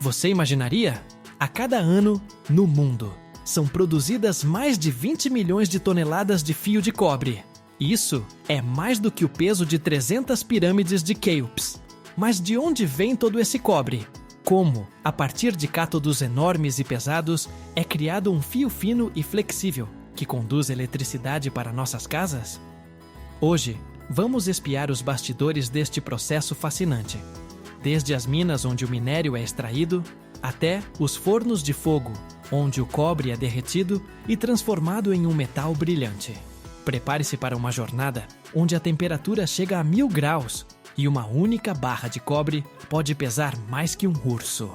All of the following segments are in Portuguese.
Você imaginaria? A cada ano, no mundo, são produzidas mais de 20 milhões de toneladas de fio de cobre. Isso é mais do que o peso de 300 pirâmides de Quéops. Mas de onde vem todo esse cobre? Como, a partir de cátodos enormes e pesados, é criado um fio fino e flexível que conduz eletricidade para nossas casas? Hoje, vamos espiar os bastidores deste processo fascinante. Desde as minas onde o minério é extraído, até os fornos de fogo, onde o cobre é derretido e transformado em um metal brilhante. Prepare-se para uma jornada onde a temperatura chega a 1000 graus e uma única barra de cobre pode pesar mais que um urso.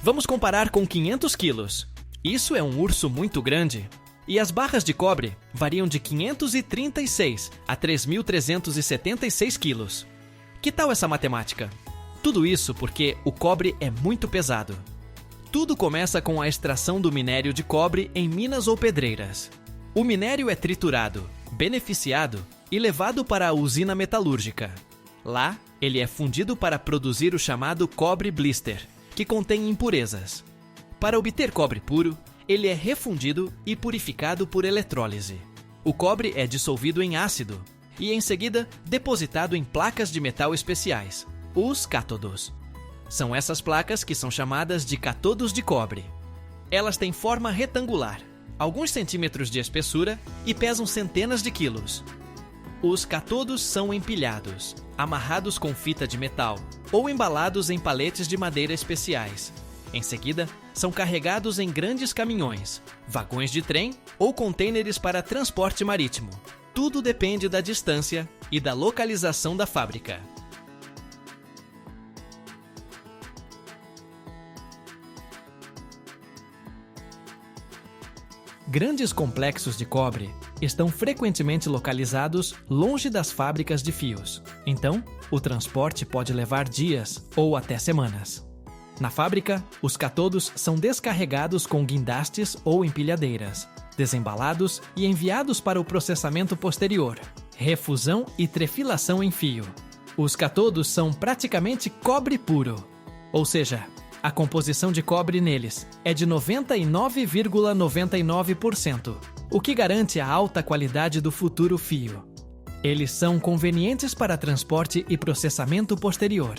Vamos comparar com 500 quilos. Isso é um urso muito grande. E as barras de cobre variam de 536 a 3.376 quilos. Que tal essa matemática? Tudo isso porque o cobre é muito pesado. Tudo começa com a extração do minério de cobre em minas ou pedreiras. O minério é triturado, beneficiado e levado para a usina metalúrgica. Lá, ele é fundido para produzir o chamado cobre blister, que contém impurezas. Para obter cobre puro, ele é refundido e purificado por eletrólise. O cobre é dissolvido em ácido e, em seguida, depositado em placas de metal especiais, os cátodos. São essas placas que são chamadas de cátodos de cobre. Elas têm forma retangular, alguns centímetros de espessura e pesam centenas de quilos. Os cátodos são empilhados, amarrados com fita de metal ou embalados em paletes de madeira especiais. Em seguida, são carregados em grandes caminhões, vagões de trem ou contêineres para transporte marítimo. Tudo depende da distância e da localização da fábrica. Grandes complexos de cobre estão frequentemente localizados longe das fábricas de fios. Então, o transporte pode levar dias ou até semanas. Na fábrica, os cátodos são descarregados com guindastes ou empilhadeiras, desembalados e enviados para o processamento posterior, refusão e trefilação em fio. Os cátodos são praticamente cobre puro, ou seja, a composição de cobre neles é de 99,99%, o que garante a alta qualidade do futuro fio. Eles são convenientes para transporte e processamento posterior.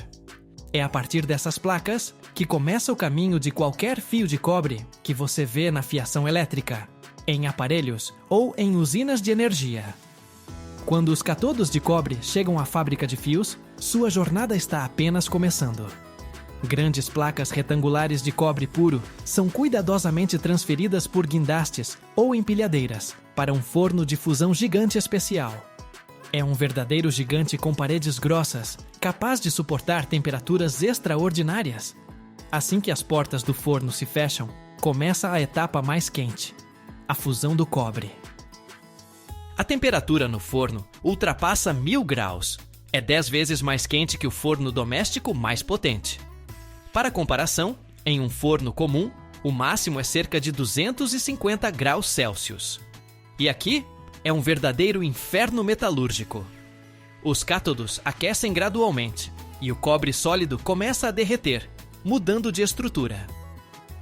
É a partir dessas placas que começa o caminho de qualquer fio de cobre que você vê na fiação elétrica, em aparelhos ou em usinas de energia. Quando os cátodos de cobre chegam à fábrica de fios, sua jornada está apenas começando. Grandes placas retangulares de cobre puro são cuidadosamente transferidas por guindastes ou empilhadeiras para um forno de fusão gigante especial. É um verdadeiro gigante com paredes grossas, capaz de suportar temperaturas extraordinárias. Assim que as portas do forno se fecham, começa a etapa mais quente, a fusão do cobre. A temperatura no forno ultrapassa 1000 graus. É 10 vezes mais quente que o forno doméstico mais potente. Para comparação, em um forno comum, o máximo é cerca de 250 graus Celsius. E aqui é um verdadeiro inferno metalúrgico. Os cátodos aquecem gradualmente e o cobre sólido começa a derreter, mudando de estrutura.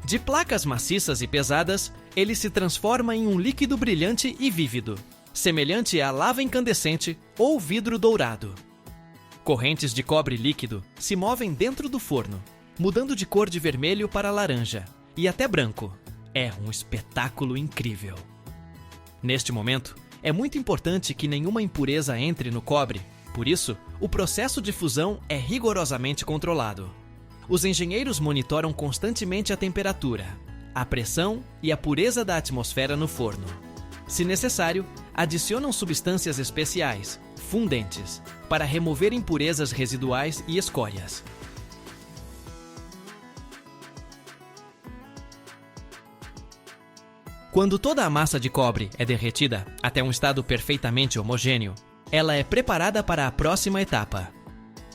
De placas maciças e pesadas, ele se transforma em um líquido brilhante e vívido, semelhante à lava incandescente ou vidro dourado. Correntes de cobre líquido se movem dentro do forno, mudando de cor de vermelho para laranja e até branco. É um espetáculo incrível. Neste momento, é muito importante que nenhuma impureza entre no cobre, por isso, o processo de fusão é rigorosamente controlado. Os engenheiros monitoram constantemente a temperatura, a pressão e a pureza da atmosfera no forno. Se necessário, adicionam substâncias especiais, fundentes, para remover impurezas residuais e escórias. Quando toda a massa de cobre é derretida até um estado perfeitamente homogêneo, ela é preparada para a próxima etapa.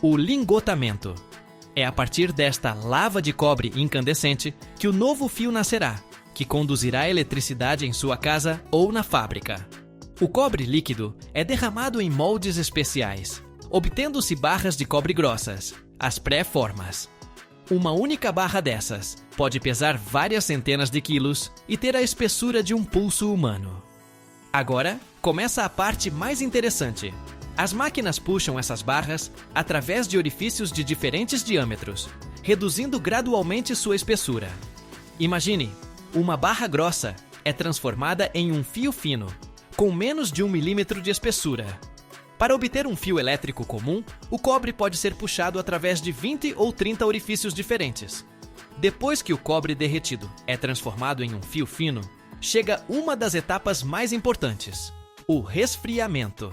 O lingotamento. É a partir desta lava de cobre incandescente que o novo fio nascerá, que conduzirá a eletricidade em sua casa ou na fábrica. O cobre líquido é derramado em moldes especiais, obtendo-se barras de cobre grossas, as pré-formas. Uma única barra dessas pode pesar várias centenas de quilos e ter a espessura de um pulso humano. Agora, começa a parte mais interessante. As máquinas puxam essas barras através de orifícios de diferentes diâmetros, reduzindo gradualmente sua espessura. Imagine, uma barra grossa é transformada em um fio fino, com menos de 1 milímetro de espessura. Para obter um fio elétrico comum, o cobre pode ser puxado através de 20 ou 30 orifícios diferentes. Depois que o cobre derretido é transformado em um fio fino, chega uma das etapas mais importantes: o resfriamento.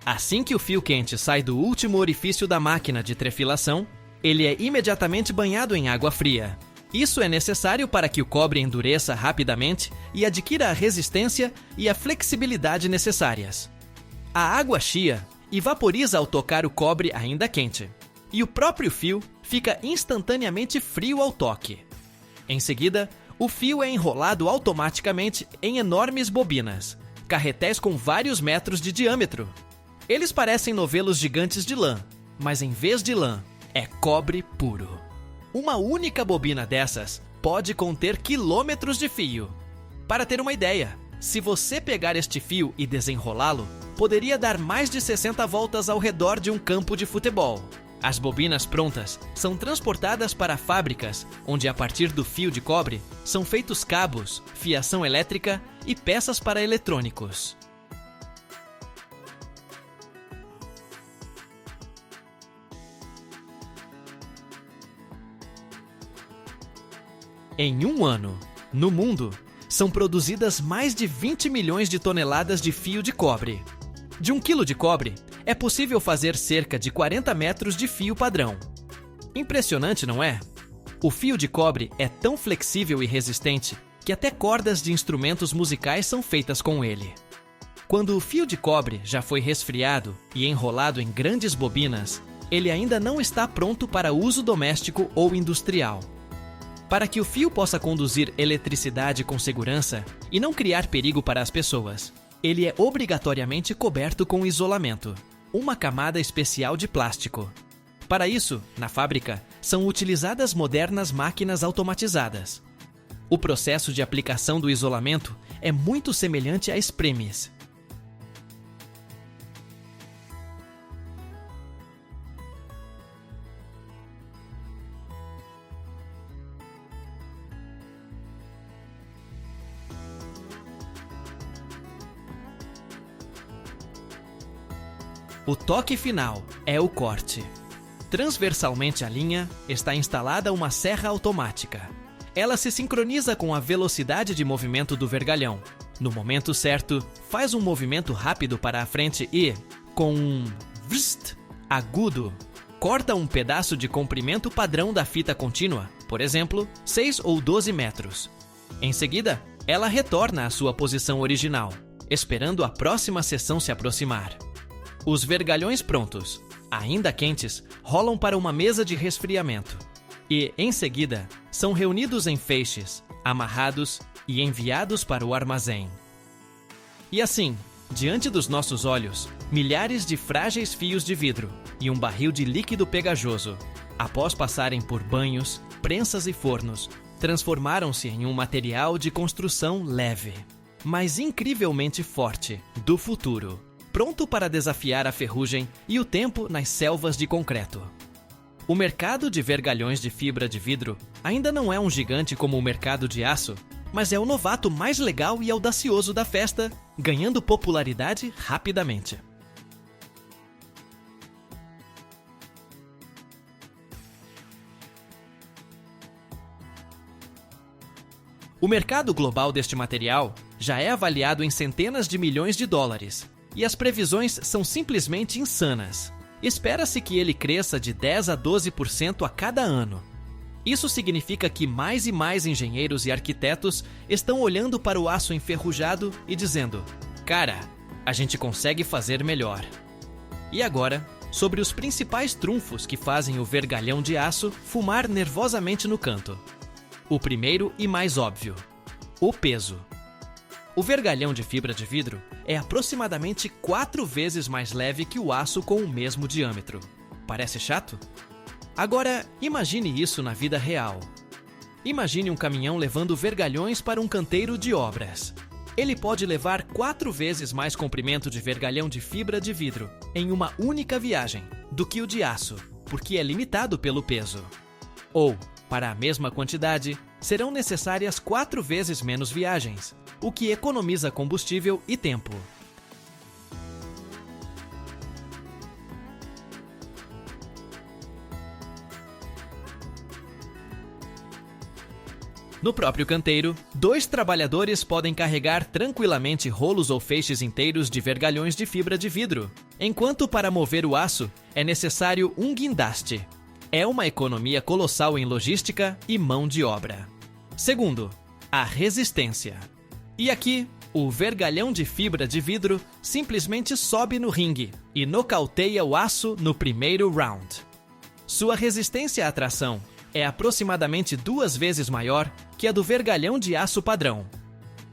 Assim que o fio quente sai do último orifício da máquina de trefilação, ele é imediatamente banhado em água fria. Isso é necessário para que o cobre endureça rapidamente e adquira a resistência e a flexibilidade necessárias. A água chia e vaporiza ao tocar o cobre ainda quente, e o próprio fio fica instantaneamente frio ao toque. Em seguida, o fio é enrolado automaticamente em enormes bobinas, carretéis com vários metros de diâmetro. Eles parecem novelos gigantes de lã, mas em vez de lã, é cobre puro. Uma única bobina dessas pode conter quilômetros de fio. Para ter uma ideia, se você pegar este fio e desenrolá-lo, poderia dar mais de 60 voltas ao redor de um campo de futebol. As bobinas prontas são transportadas para fábricas, onde a partir do fio de cobre são feitos cabos, fiação elétrica e peças para eletrônicos. Em um ano, no mundo, são produzidas mais de 20 milhões de toneladas de fio de cobre. De 1 quilo de cobre, é possível fazer cerca de 40 metros de fio padrão. Impressionante, não é? O fio de cobre é tão flexível e resistente que até cordas de instrumentos musicais são feitas com ele. Quando o fio de cobre já foi resfriado e enrolado em grandes bobinas, ele ainda não está pronto para uso doméstico ou industrial. Para que o fio possa conduzir eletricidade com segurança e não criar perigo para as pessoas, ele é obrigatoriamente coberto com isolamento, uma camada especial de plástico. Para isso, na fábrica, são utilizadas modernas máquinas automatizadas. O processo de aplicação do isolamento é muito semelhante a espremes. O toque final é o corte. Transversalmente à linha está instalada uma serra automática. Ela se sincroniza com a velocidade de movimento do vergalhão. No momento certo, faz um movimento rápido para a frente e, com um vrst agudo, corta um pedaço de comprimento padrão da fita contínua, por exemplo, 6 ou 12 metros. Em seguida, ela retorna à sua posição original, esperando a próxima seção se aproximar. Os vergalhões prontos, ainda quentes, rolam para uma mesa de resfriamento e, em seguida, são reunidos em feixes, amarrados e enviados para o armazém. E assim, diante dos nossos olhos, milhares de frágeis fios de vidro e um barril de líquido pegajoso, após passarem por banhos, prensas e fornos, transformaram-se em um material de construção leve, mas incrivelmente forte, do futuro, pronto para desafiar a ferrugem e o tempo nas selvas de concreto. O mercado de vergalhões de fibra de vidro ainda não é um gigante como o mercado de aço, mas é o novato mais legal e audacioso da festa, ganhando popularidade rapidamente. O mercado global deste material já é avaliado em centenas de milhões de dólares, e as previsões são simplesmente insanas. Espera-se que ele cresça de 10 a 12% a cada ano. Isso significa que mais e mais engenheiros e arquitetos estão olhando para o aço enferrujado e dizendo: cara, a gente consegue fazer melhor. E agora, sobre os principais trunfos que fazem o vergalhão de aço fumar nervosamente no canto. O primeiro e mais óbvio: o peso. O vergalhão de fibra de vidro é aproximadamente 4 vezes mais leve que o aço com o mesmo diâmetro. Parece chato? Agora, imagine isso na vida real. Imagine um caminhão levando vergalhões para um canteiro de obras. Ele pode levar 4 vezes mais comprimento de vergalhão de fibra de vidro em uma única viagem do que o de aço, porque é limitado pelo peso. Ou, para a mesma quantidade, serão necessárias 4 vezes menos viagens, o que economiza combustível e tempo. No próprio canteiro, 2 trabalhadores podem carregar tranquilamente rolos ou feixes inteiros de vergalhões de fibra de vidro, enquanto para mover o aço é necessário um guindaste. É uma economia colossal em logística e mão de obra. Segundo, a resistência. E aqui, o vergalhão de fibra de vidro simplesmente sobe no ringue e nocauteia o aço no primeiro round. Sua resistência à tração é aproximadamente 2 vezes maior que a do vergalhão de aço padrão.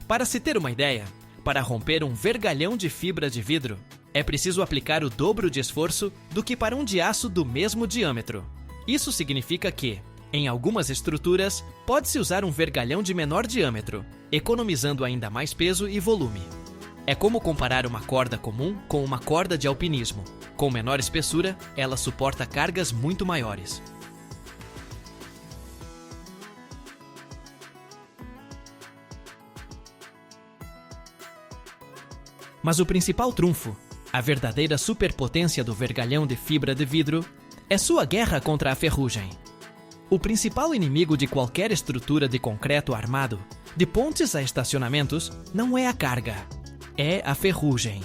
Para se ter uma ideia, para romper um vergalhão de fibra de vidro, é preciso aplicar o dobro de esforço do que para um de aço do mesmo diâmetro. Isso significa que, em algumas estruturas, pode-se usar um vergalhão de menor diâmetro, economizando ainda mais peso e volume. É como comparar uma corda comum com uma corda de alpinismo. Com menor espessura, ela suporta cargas muito maiores. Mas o principal trunfo, a verdadeira superpotência do vergalhão de fibra de vidro, é sua guerra contra a ferrugem. O principal inimigo de qualquer estrutura de concreto armado, de pontes a estacionamentos, não é a carga, é a ferrugem.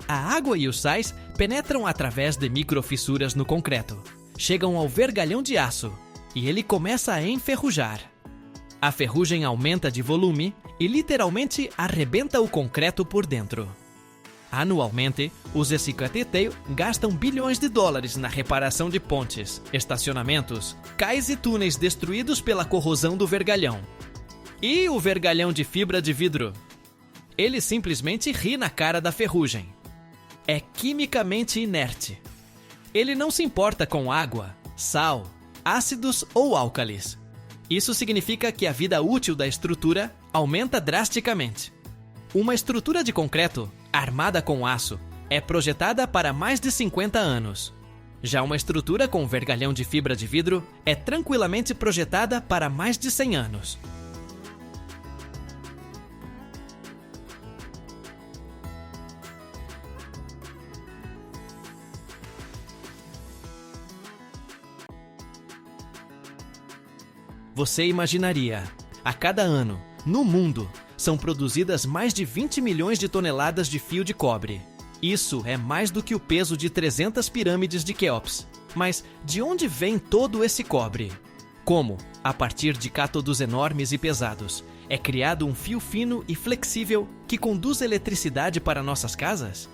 A água e os sais penetram através de microfissuras no concreto, chegam ao vergalhão de aço e ele começa a enferrujar. A ferrugem aumenta de volume e literalmente arrebenta o concreto por dentro. Anualmente, os SKTT gastam bilhões de dólares na reparação de pontes, estacionamentos, cais e túneis destruídos pela corrosão do vergalhão. E o vergalhão de fibra de vidro? Ele simplesmente ri na cara da ferrugem. É quimicamente inerte. Ele não se importa com água, sal, ácidos ou álcalis. Isso significa que a vida útil da estrutura aumenta drasticamente. Uma estrutura de concreto, armada com aço, é projetada para mais de 50 anos. Já uma estrutura com vergalhão de fibra de vidro é tranquilamente projetada para mais de 100 anos. Você imaginaria, a cada ano, no mundo, são produzidas mais de 20 milhões de toneladas de fio de cobre. Isso é mais do que o peso de 300 pirâmides de Quéops. Mas de onde vem todo esse cobre? Como, a partir de cátodos enormes e pesados, é criado um fio fino e flexível que conduz eletricidade para nossas casas?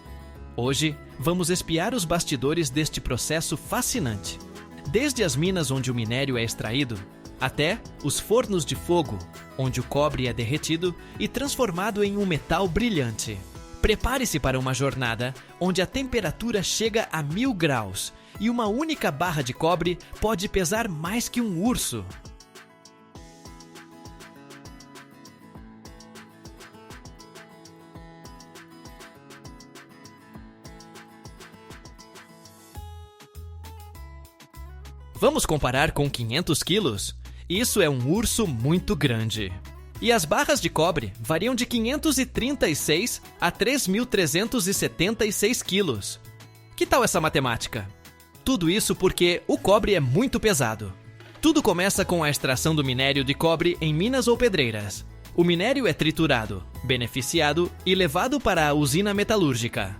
Hoje, vamos espiar os bastidores deste processo fascinante. Desde as minas onde o minério é extraído, até os fornos de fogo, onde o cobre é derretido e transformado em um metal brilhante. Prepare-se para uma jornada onde a temperatura chega a 1000 graus e uma única barra de cobre pode pesar mais que um urso. Vamos comparar com 500 quilos? Isso é um urso muito grande. E as barras de cobre variam de 536 a 3.376 quilos. Que tal essa matemática? Tudo isso porque o cobre é muito pesado. Tudo começa com a extração do minério de cobre em minas ou pedreiras. O minério é triturado, beneficiado e levado para a usina metalúrgica.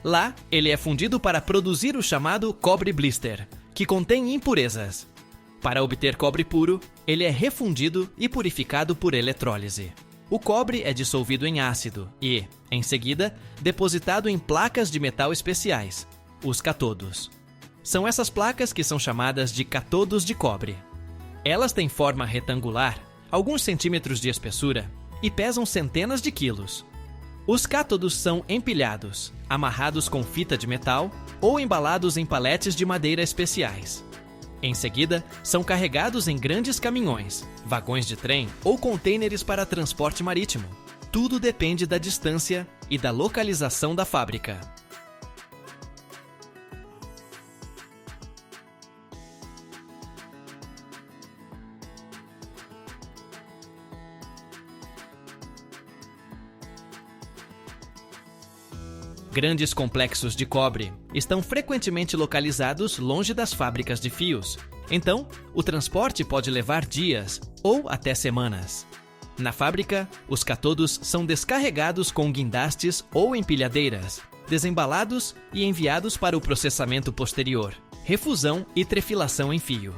Lá, ele é fundido para produzir o chamado cobre blister, que contém impurezas. Para obter cobre puro, ele é refundido e purificado por eletrólise. O cobre é dissolvido em ácido e, em seguida, depositado em placas de metal especiais, os catodos. São essas placas que são chamadas de catodos de cobre. Elas têm forma retangular, alguns centímetros de espessura, e pesam centenas de quilos. Os cátodos são empilhados, amarrados com fita de metal ou embalados em paletes de madeira especiais. Em seguida, são carregados em grandes caminhões, vagões de trem ou contêineres para transporte marítimo. Tudo depende da distância e da localização da fábrica. Grandes complexos de cobre estão frequentemente localizados longe das fábricas de fios, então o transporte pode levar dias ou até semanas. Na fábrica, os catodos são descarregados com guindastes ou empilhadeiras, desembalados e enviados para o processamento posterior, refusão e trefilação em fio.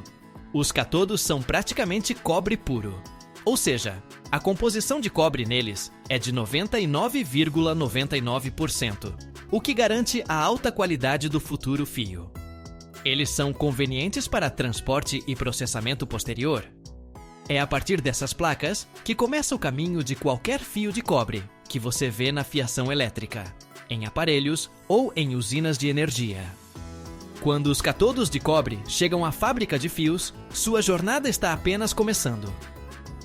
Os catodos são praticamente cobre puro, ou seja, a composição de cobre neles é de 99,99%, o que garante a alta qualidade do futuro fio. Eles são convenientes para transporte e processamento posterior. É a partir dessas placas que começa o caminho de qualquer fio de cobre que você vê na fiação elétrica, em aparelhos ou em usinas de energia. Quando os catodos de cobre chegam à fábrica de fios, sua jornada está apenas começando.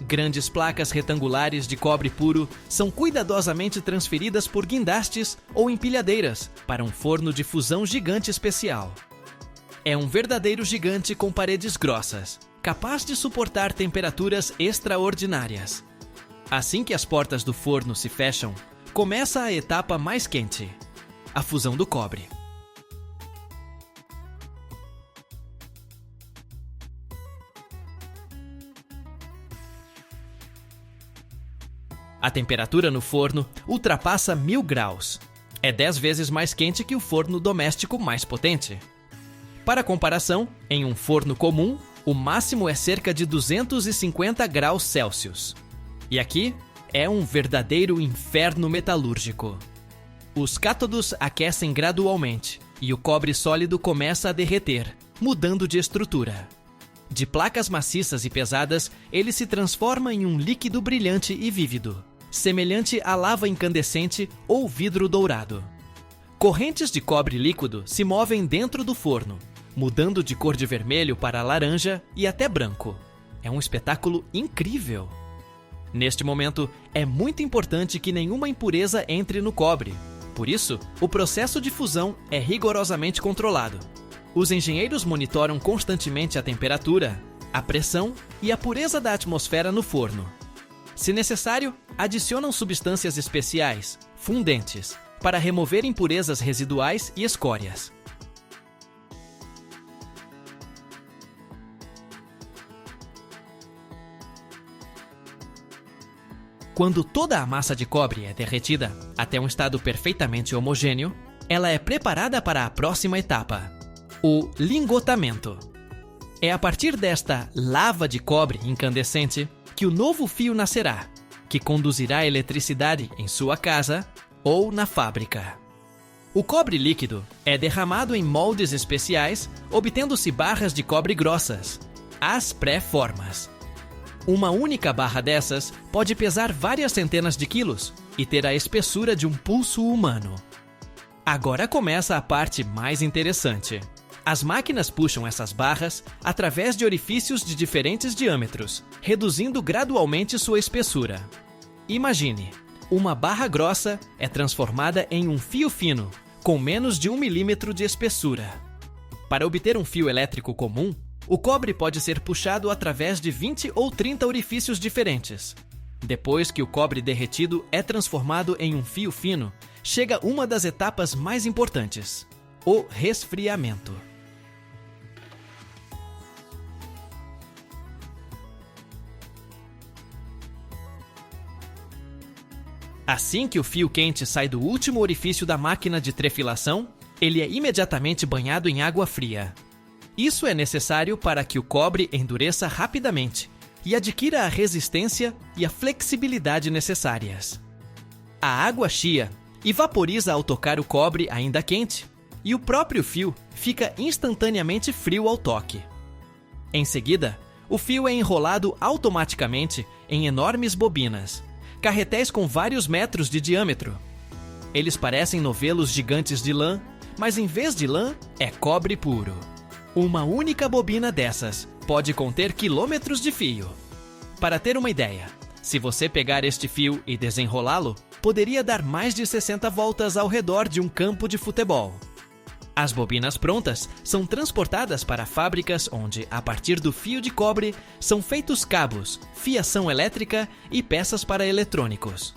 Grandes placas retangulares de cobre puro são cuidadosamente transferidas por guindastes ou empilhadeiras para um forno de fusão gigante especial. É um verdadeiro gigante com paredes grossas, capaz de suportar temperaturas extraordinárias. Assim que as portas do forno se fecham, começa a etapa mais quente, a fusão do cobre. A temperatura no forno ultrapassa 1000 graus. É 10 vezes mais quente que o forno doméstico mais potente. Para comparação, em um forno comum, o máximo é cerca de 250 graus Celsius. E aqui é um verdadeiro inferno metalúrgico. Os cátodos aquecem gradualmente e o cobre sólido começa a derreter, mudando de estrutura. De placas maciças e pesadas, ele se transforma em um líquido brilhante e vívido, semelhante a lava incandescente ou vidro dourado. Correntes de cobre líquido se movem dentro do forno, mudando de cor de vermelho para laranja e até branco. É um espetáculo incrível! Neste momento, é muito importante que nenhuma impureza entre no cobre. Por isso, o processo de fusão é rigorosamente controlado. Os engenheiros monitoram constantemente a temperatura, a pressão e a pureza da atmosfera no forno. Se necessário, adicionam substâncias especiais, fundentes, para remover impurezas residuais e escórias. Quando toda a massa de cobre é derretida até um estado perfeitamente homogêneo, ela é preparada para a próxima etapa, o lingotamento. É a partir desta lava de cobre incandescente que o novo fio nascerá, que conduzirá eletricidade em sua casa ou na fábrica. O cobre líquido é derramado em moldes especiais, obtendo-se barras de cobre grossas, as pré-formas. Uma única barra dessas pode pesar várias centenas de quilos e ter a espessura de um pulso humano. Agora começa a parte mais interessante. As máquinas puxam essas barras através de orifícios de diferentes diâmetros, reduzindo gradualmente sua espessura. Imagine, uma barra grossa é transformada em um fio fino, com menos de 1 milímetro de espessura. Para obter um fio elétrico comum, o cobre pode ser puxado através de 20 ou 30 orifícios diferentes. Depois que o cobre derretido é transformado em um fio fino, chega uma das etapas mais importantes, o resfriamento. Assim que o fio quente sai do último orifício da máquina de trefilação, ele é imediatamente banhado em água fria. Isso é necessário para que o cobre endureça rapidamente e adquira a resistência e a flexibilidade necessárias. A água chia e vaporiza ao tocar o cobre ainda quente, e o próprio fio fica instantaneamente frio ao toque. Em seguida, o fio é enrolado automaticamente em enormes bobinas, carretéis com vários metros de diâmetro. Eles parecem novelos gigantes de lã, mas em vez de lã, é cobre puro. Uma única bobina dessas pode conter quilômetros de fio. Para ter uma ideia, se você pegar este fio e desenrolá-lo, poderia dar mais de 60 voltas ao redor de um campo de futebol. As bobinas prontas são transportadas para fábricas onde, a partir do fio de cobre, são feitos cabos, fiação elétrica e peças para eletrônicos.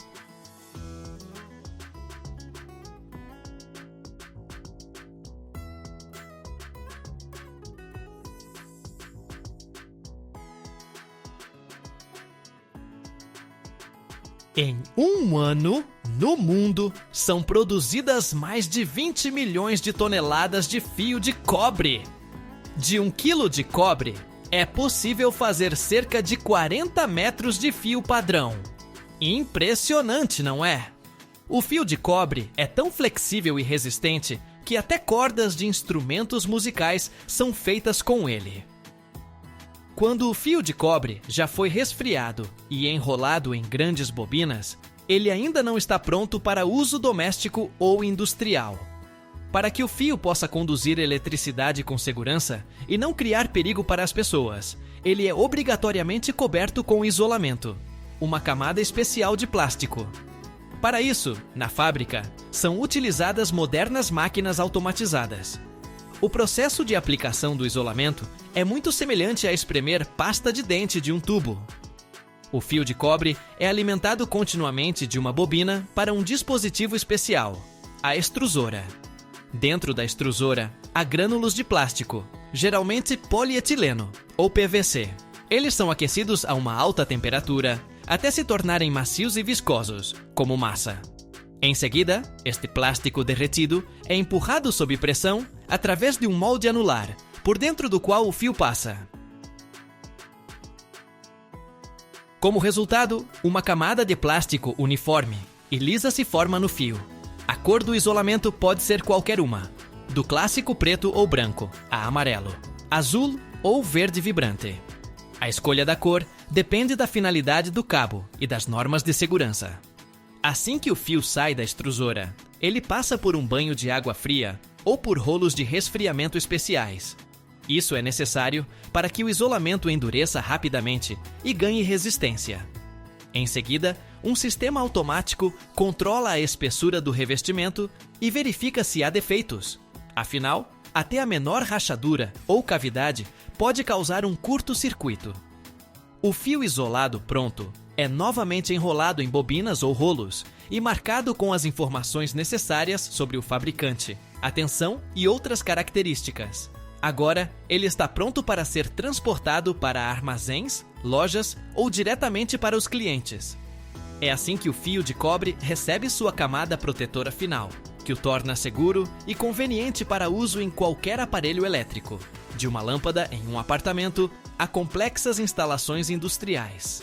Em um ano, no mundo, são produzidas mais de 20 milhões de toneladas de fio de cobre. De 1 quilo de cobre, é possível fazer cerca de 40 metros de fio padrão. Impressionante, não é? O fio de cobre é tão flexível e resistente que até cordas de instrumentos musicais são feitas com ele. Quando o fio de cobre já foi resfriado e enrolado em grandes bobinas, ele ainda não está pronto para uso doméstico ou industrial. Para que o fio possa conduzir eletricidade com segurança e não criar perigo para as pessoas, ele é obrigatoriamente coberto com isolamento, uma camada especial de plástico. Para isso, na fábrica, são utilizadas modernas máquinas automatizadas. O processo de aplicação do isolamento é muito semelhante a espremer pasta de dente de um tubo. O fio de cobre é alimentado continuamente de uma bobina para um dispositivo especial, a extrusora. Dentro da extrusora, há grânulos de plástico, geralmente polietileno ou PVC. Eles são aquecidos a uma alta temperatura até se tornarem macios e viscosos, como massa. Em seguida, este plástico derretido é empurrado sob pressão através de um molde anular, por dentro do qual o fio passa. Como resultado, uma camada de plástico uniforme e lisa se forma no fio. A cor do isolamento pode ser qualquer uma, do clássico preto ou branco, a amarelo, azul ou verde vibrante. A escolha da cor depende da finalidade do cabo e das normas de segurança. Assim que o fio sai da extrusora, ele passa por um banho de água fria ou por rolos de resfriamento especiais. Isso é necessário para que o isolamento endureça rapidamente e ganhe resistência. Em seguida, um sistema automático controla a espessura do revestimento e verifica se há defeitos. Afinal, até a menor rachadura ou cavidade pode causar um curto-circuito. O fio isolado pronto é novamente enrolado em bobinas ou rolos e marcado com as informações necessárias sobre o fabricante, a tensão e outras características. Agora, ele está pronto para ser transportado para armazéns, lojas ou diretamente para os clientes. É assim que o fio de cobre recebe sua camada protetora final, que o torna seguro e conveniente para uso em qualquer aparelho elétrico, de uma lâmpada em um apartamento a complexas instalações industriais.